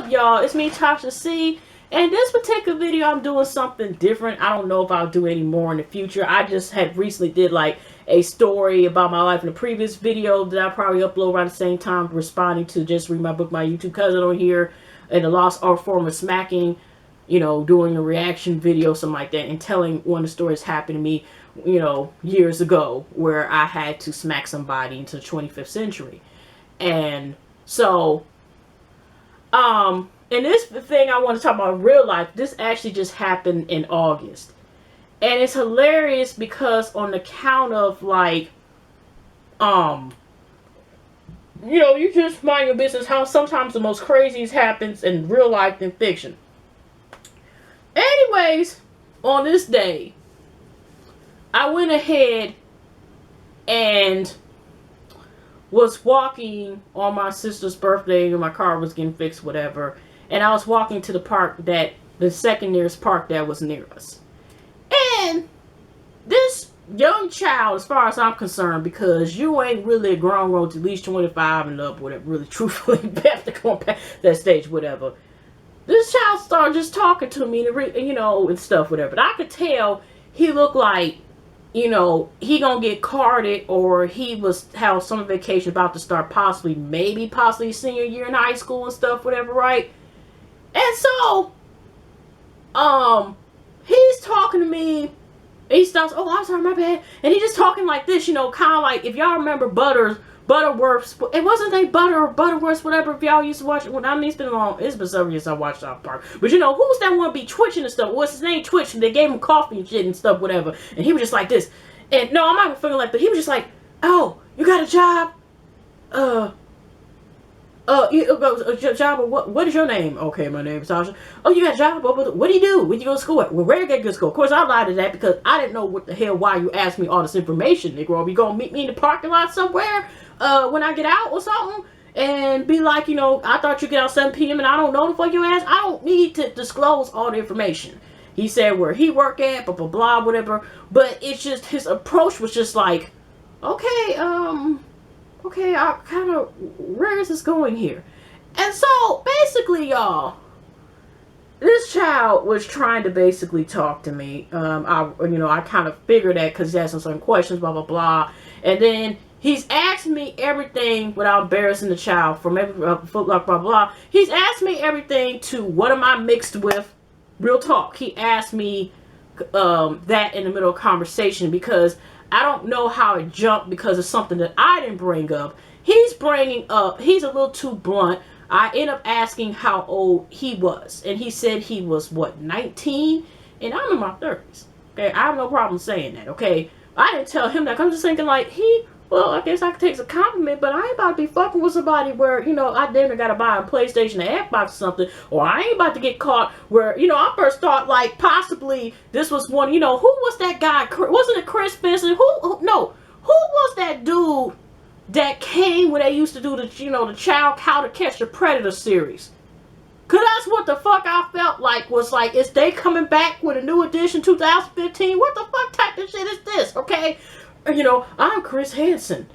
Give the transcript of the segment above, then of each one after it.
up, y'all? It's me, Tasha C. And this particular video, I'm doing something different. I don't know if I'll do any more in the future. I just had recently did like a story about my life in a previous video that I probably upload around the same time, responding to Just Read My Book, my YouTube cousin on here, and the lost art form of smacking, you know, doing a reaction video, something like that, and telling one of the stories happened to me, you know, years ago, where I had to smack somebody into the 25th century. And so, and this thing I want to talk about in real life, this actually just happened in August. And it's hilarious because on the count of like, you know, you just mind your business, how sometimes the most craziest happens in real life than fiction. Anyways, on this day, I went ahead and was walking on my sister's birthday, and my car was getting fixed, whatever. And I was walking to the park, that the second nearest park that was near us. And this young child, as far as I'm concerned, because you ain't really a grown at least 25 and up, whatever, really truthfully, have to go past that stage, whatever. This child started just talking to me, and you know, and stuff, whatever. But I could tell he looked like, you know, he gonna get carded, or he was have summer vacation about to start, possibly senior year in high school and stuff, whatever, right? And so, he's talking to me, and he starts, oh, I'm sorry, my bad, and he's just talking like this, you know, kind of like, if y'all remember Butterworth's, it wasn't a Butterworth's, whatever, if y'all used to watch it. Well, I mean, it's been several years I watched South Park. But you know, who's that one be twitching and stuff? What's his name? Twitch. They gave him coffee and shit and stuff, whatever. And he was just like this. And no, I'm not feeling like, but he was just like, oh, you got a job? A job? What is your name? Okay, my name is Tasha. Oh, you got a job? What do you do? Where you go to school at? Well, where you get to school? Of course, I lied to that because I didn't know what the hell, why you asked me all this information, Negro. Are we gonna meet me in the parking lot somewhere? When I get out or something, and be like, you know, I thought you get out 7 p.m. and I don't know the fuck your ass. I don't need to disclose all the information. He said where he work at, blah, blah, blah, whatever. But it's just, his approach was just like, okay, okay, I kind of, where is this going here? And so, basically, y'all, this child was trying to basically talk to me. I kind of figured that because he asked some certain questions, blah, blah, blah. And then he's asked me everything without embarrassing the child from every blah, blah, blah. He's asked me everything to what am I mixed with? Real talk. He asked me that in the middle of conversation because I don't know how it jumped because it's something that I didn't bring up. He's bringing up, he's a little too blunt. I end up asking how old he was. And he said he was, what, 19? And I'm in my 30s. Okay, I have no problem saying that, okay? I didn't tell him that. I'm just thinking like, well, I guess I could take a compliment, but I ain't about to be fucking with somebody where, you know, I damn near gotta buy a PlayStation, an Xbox or something, or I ain't about to get caught where, you know, I first thought like possibly this was one, you know, who was that guy? Wasn't it Chris Benson? Who was that dude that came when they used to do the, you know, the How to Catch a Predator series? Cause that's what the fuck I felt like, was like, is they coming back with a new edition 2015? What the fuck type of shit is this, okay? You know, I'm Chris Hansen.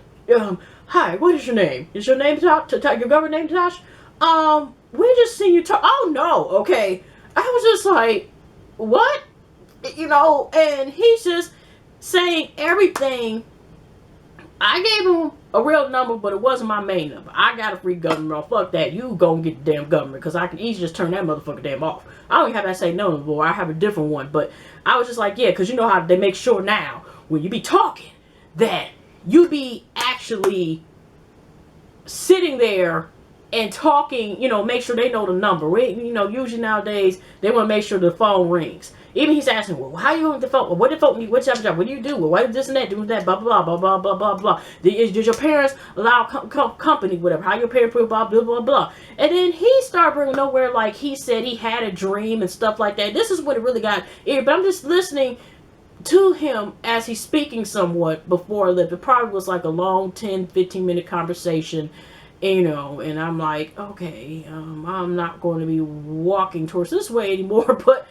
Hi, what is your name? Is your name your government name Tosh? We just seen you talk. Oh no, okay. I was just like, what? You know, and he's just saying everything. I gave him a real number, but it wasn't my main number. I got a free government. Fuck that. You go and get the damn government, because I can easily just turn that motherfucker damn off. I don't even have that say no anymore. I have a different one. But I was just like, yeah, because you know how they make sure now when you be talking that you be actually sitting there and talking, you know, make sure they know the number. You know, usually nowadays they want to make sure the phone rings. Even he's asking, well, how you on the phone? What the phone? What job? What do you do? Well, what is this and that? Do that? Blah blah blah blah blah blah blah. Did your parents allow company? Whatever. How your parents prove? Blah blah blah blah. And then he started bringing nowhere. Like he said, he had a dream and stuff like that. This is what it really got. But I'm just listening to him as he's speaking somewhat before I left. It probably was like a long 10-15 minute conversation, you know, and I'm like, okay, I'm not going to be walking towards this way anymore. But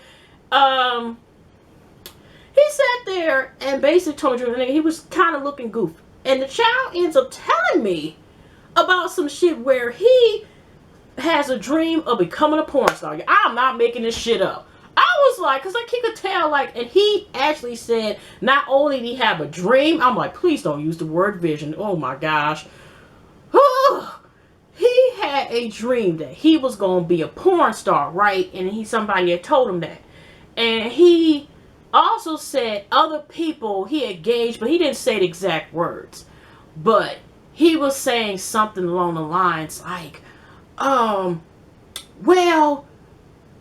he sat there and basically told you he was kind of looking goofy, and the child ends up telling me about some shit where he has a dream of becoming a porn star. I'm not making this shit up. I was like, because like he could tell, like, and he actually said not only did he have a dream, I'm like, please don't use the word vision. Oh my gosh. He had a dream that he was going to be a porn star, right? And somebody had told him that. And he also said other people he engaged, but he didn't say the exact words. But he was saying something along the lines like, well,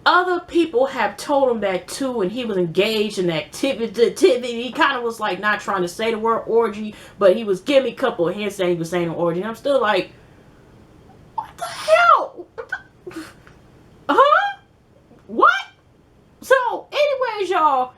other people have told him that too, and he was engaged in activity. He kind of was like not trying to say the word orgy, but he was giving me a couple of hints that he was saying an orgy. And I'm still like, what the hell? Huh? What? So, anyways, y'all,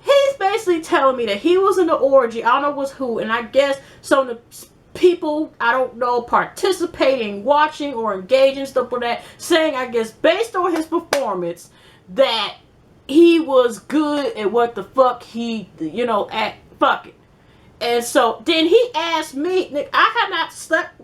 he's basically telling me that he was in the orgy. I don't know what's who, and I guess some of the people, I don't know, participating, watching, or engaging, stuff like that, saying, I guess, based on his performance, that he was good at what the fuck he, fuck it. And so then he asked me, Nick, I have not slept,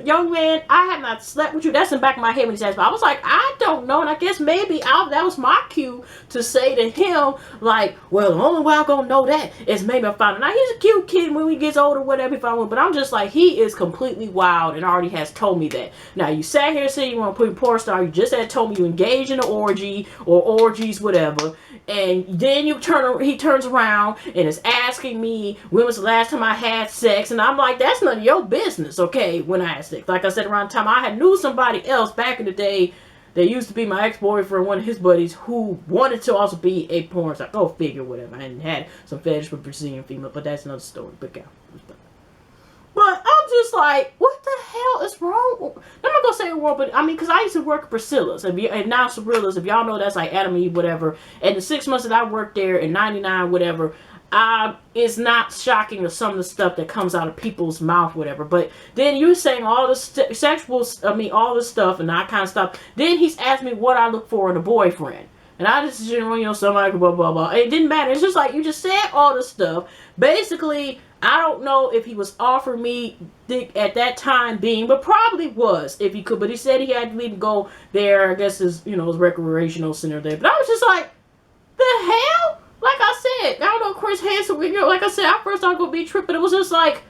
young man, I have not slept with you. That's in the back of my head when he says, but I was like, I don't know. And I guess maybe that was my cue to say to him, like, well, the only way I'm going to know that is maybe I found it. Now, he's a cute kid when he gets older, whatever, if I want. But I'm just like, he is completely wild and already has told me that. Now, you sat here saying you want to put in porn star. You just had told me you engage in an orgy or orgies, whatever. And then he turns around and is asking me when was the last time I had sex, and I'm like, that's none of your business, okay, when I had sex. Like I said, around the time I had knew somebody else back in the day that used to be my ex-boyfriend, one of his buddies, who wanted to also be a porn star. Go figure, whatever. And had some fetish for Brazilian female, but that's another story. But But I'm just like, what the hell is wrong? I'm not gonna say wrong, but I mean, because I used to work at Priscilla's, and now Cirillas, if y'all know, that's like Adam and Eve, whatever. And the 6 months that I worked there in '99, whatever, it's not shocking to some of the stuff that comes out of people's mouth, whatever. But then you're saying all this all this stuff and that kind of stuff. Then he's asked me what I look for in a boyfriend. And I just, somebody, blah, blah, blah. It didn't matter. It's just like, you just said all this stuff. Basically, I don't know if he was offering me dick at that time being, but probably was, if he could. But he said he had to leave and go there. I guess his recreational center there. But I was just like, the hell? Like I said, I don't know, Chris Hansen, like I said, I first thought it would be tripping. It was just like,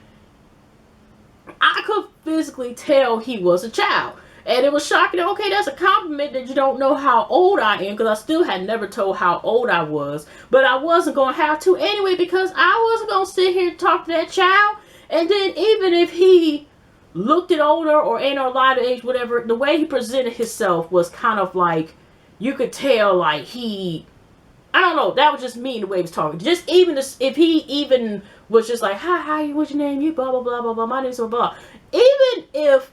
I could physically tell he was a child. And it was shocking. Okay, that's a compliment that you don't know how old I am, because I still had never told how old I was. But I wasn't going to have to anyway, because I wasn't going to sit here and talk to that child. And then even if he looked it older or ain't or lied to age, whatever, the way he presented himself was kind of like, you could tell like I don't know, that was just me the way he was talking. Just even if he even was just like, hi, what's your name? You blah, blah, blah, blah, blah, my name's blah, blah. Even if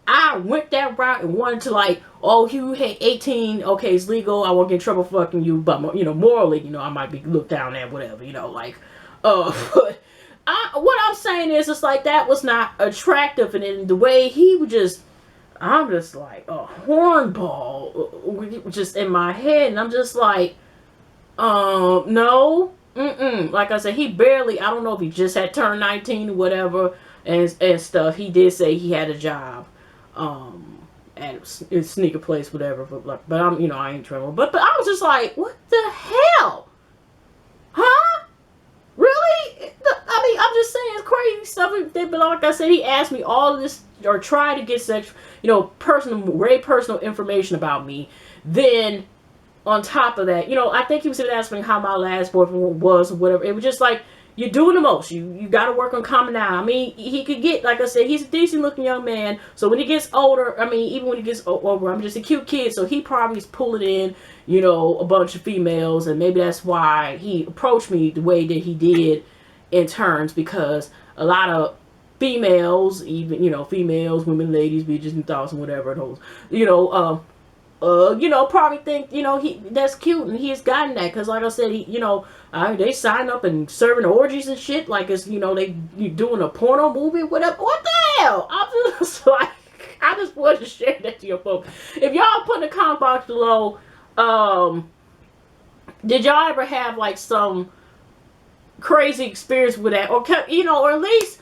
I went that route and wanted to like, oh, you hit 18, okay, it's legal, I won't get in trouble fucking you, but morally, I might be looked down at, whatever, but what I'm saying is, it's like, that was not attractive, and in the way he would just, I'm just like a hornball, just in my head, and I'm just like, no, like I said, he barely, I don't know if he just had turned 19 or whatever, and stuff. He did say he had a job, at a sneaker place, whatever, but I'm, I ain't trouble. But I was just like, what the hell? Huh? Really? I'm just saying, it's crazy stuff. But like I said, he asked me all of this, or tried to get such, very personal information about me. Then, on top of that, I think he was asking how my last boyfriend was, or whatever. It was just like, you're doing the most. You got to work on calming down. I mean, he could get, like I said, he's a decent looking young man. So when he gets older, even when he gets older, I'm just a cute kid. So he probably is pulling in, a bunch of females. And maybe that's why he approached me the way that he did in terms. Because a lot of females, even, females, women, ladies, bitches, and thoughts and whatever, those, probably think, that's cute, and he's gotten that, because like I said, they sign up and serving orgies and shit, like it's, they doing a porno movie, whatever. What the hell? I'm just like, I just wanted to share that to your folks. If y'all put in the comment box below, did y'all ever have like some crazy experience with that, or or at least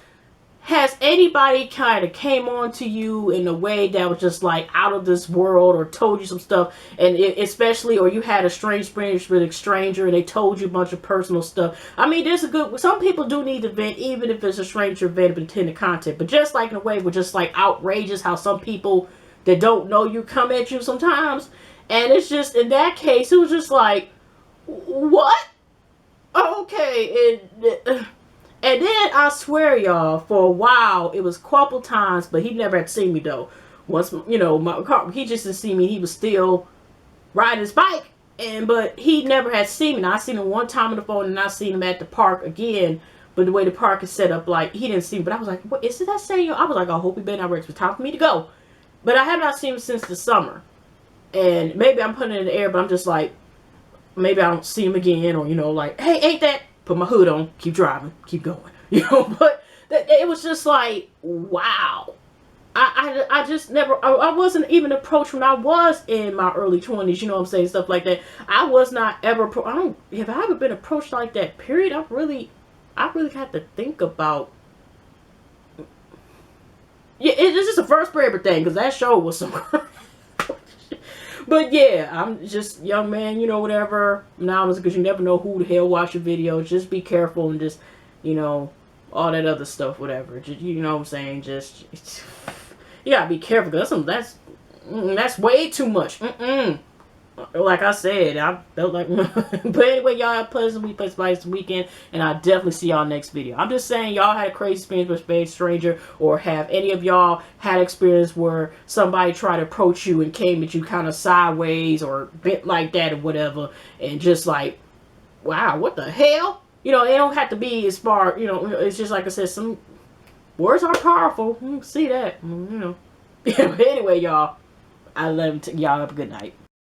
has anybody kind of came on to you in a way that was just like out of this world, or told you some stuff, and especially, or you had a strange experience with a stranger and they told you a bunch of personal stuff? I mean, there's a good, some people do need to vent, even if it's a stranger vent of intended content, but just like in a way with just like outrageous how some people that don't know you come at you sometimes. And it's just, in that case, it was just like, what? Okay. And then I swear, y'all, for a while, it was a couple times, but he never had seen me though. Once, you know, my car, he just didn't see me. He was still riding his bike, but he never had seen me. Now, I seen him one time on the phone, and I seen him at the park again. But the way the park is set up, like, he didn't see me. But I was like, what is it that saying? I was like, I hope he been out ready. It's time for me to go. But I have not seen him since the summer. And maybe I'm putting it in the air, but I'm just like, maybe I don't see him again, or, you know, like, hey, ain't that, put my hood on, keep driving, keep going, you know. But it was just like, wow. I just never, I wasn't even approached when I was in my early 20s, you know what I'm saying, stuff like that. I was not ever, have I ever been approached like that, period? I really had to think about, yeah, it's just a first forever thing, because that show was some But yeah, I'm just young man, you know, whatever. Now, because you never know who the hell watch your videos. Just be careful, and just, you know, all that other stuff, whatever. Just, you know what I'm saying? Just, you gotta be careful, because that's way too much. Like I said, I felt like, but anyway, y'all have a pleasant week, pleasant weekend, and I'll definitely see y'all next video. I'm just saying, y'all had a crazy experience with a stranger, or have any of y'all had experience where somebody tried to approach you and came at you kind of sideways or bent like that or whatever, and just like, wow, what the hell? You know, it don't have to be as far, you know, it's just like I said, some words are powerful. See that, you know. Anyway, y'all, I love y'all. Have a good night.